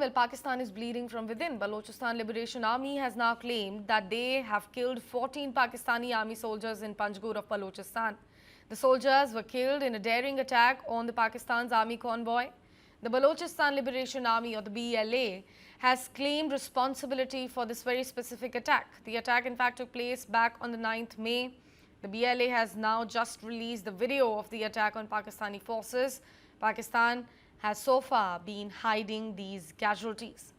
Well, Pakistan is bleeding from within. Balochistan Liberation Army has now claimed that they have killed 14 Pakistani army soldiers in Panjgur of Balochistan. The soldiers were killed in a daring attack on the Pakistan's army convoy. The Balochistan Liberation Army, or the BLA, has claimed responsibility for this very specific attack. The attack, in fact, took place back on the 9th May. The BLA has now just released the video of the attack on Pakistani forces. Pakistan has so far been hiding these casualties.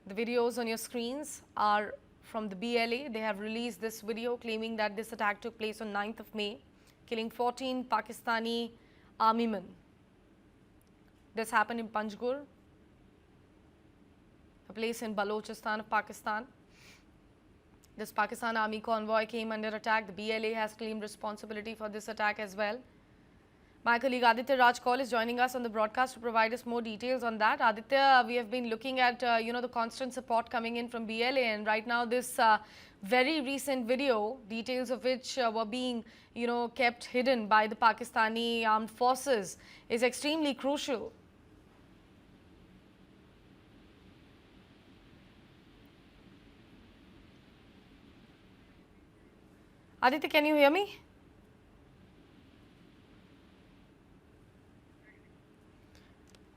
The videos on your screens are from the BLA. They have released this video claiming that this attack took place on 9th of May, killing 14 Pakistani army men. This happened in Panjgur, a place in Balochistan of Pakistan. This Pakistan army convoy came under attack. The BLA has claimed responsibility for this attack as well. My colleague Aditya Rajkol is joining us on the broadcast to provide us more details on that. Aditya, we have been looking at, the constant support coming in from BLA, and right now this very recent video, details of which were being, kept hidden by the Pakistani armed forces, is extremely crucial. Aditya, can you hear me?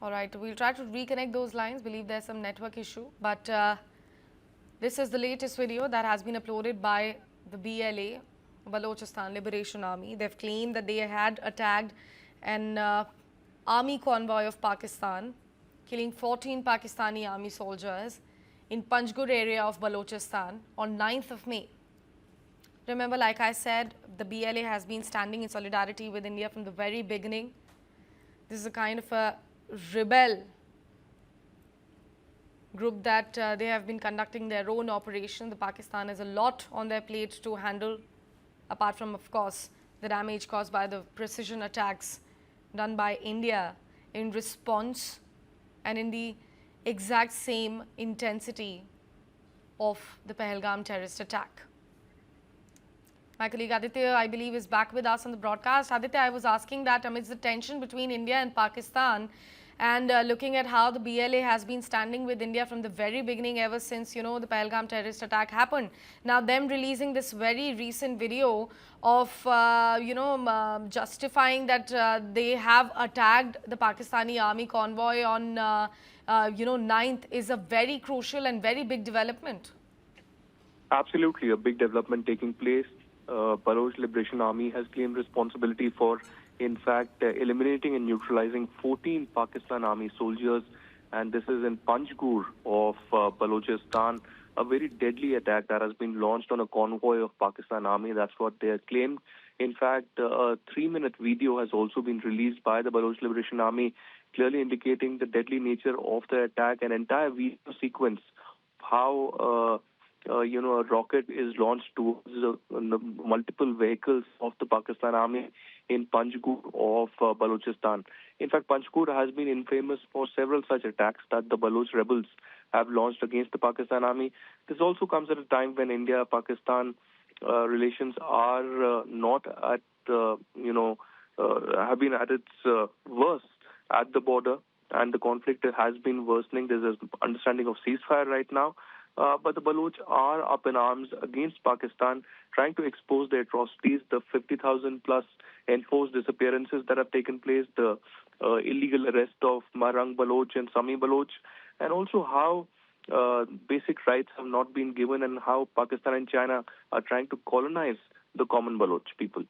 All right, we'll try to reconnect those lines. Believe there's some network issue, but this is the latest video that has been uploaded by the BLA, Balochistan Liberation Army. They've claimed that they had attacked an army convoy of Pakistan, killing 14 Pakistani army soldiers in Panjgur area of Balochistan on 9th of May. Remember, like I said, the BLA has been standing in solidarity with India from the very beginning. This is a kind of a rebel group that they have been conducting their own operation. The Pakistan has a lot on their plate to handle, apart from, of course, the damage caused by the precision attacks done by India in response and in the exact same intensity of the Pahalgam terrorist attack. My colleague Aditya, I believe, is back with us on the broadcast. Aditya, I was asking that amidst the tension between India and Pakistan, and looking at how the BLA has been standing with India from the very beginning, ever since, the Pahalgam terrorist attack happened. Now, them releasing this very recent video of, justifying that they have attacked the Pakistani army convoy on, 9th is a very crucial and very big development. Absolutely, a big development taking place. Baloch Liberation Army has claimed responsibility for, in fact, eliminating and neutralizing 14 Pakistan army soldiers, and this is in Panjgur of Balochistan, a very deadly attack that has been launched on a convoy of Pakistan army. That's what they have claimed. In fact, a 3-minute video has also been released by the Baloch Liberation Army, clearly indicating the deadly nature of the attack. An entire video sequence, how a rocket is launched towards multiple vehicles of the Pakistan army in Panjgur of Balochistan. In fact, Panjgur has been infamous for several such attacks that the Baloch rebels have launched against the Pakistan army. This also comes at a time when India-Pakistan relations are not at, have been at its worst at the border, and the conflict has been worsening. There's an understanding of ceasefire right now. But the Baloch are up in arms against Pakistan, trying to expose the atrocities, the 50,000 plus enforced disappearances that have taken place, the illegal arrest of Marang Baloch and Sami Baloch, and also how basic rights have not been given and how Pakistan and China are trying to colonize the common Baloch people.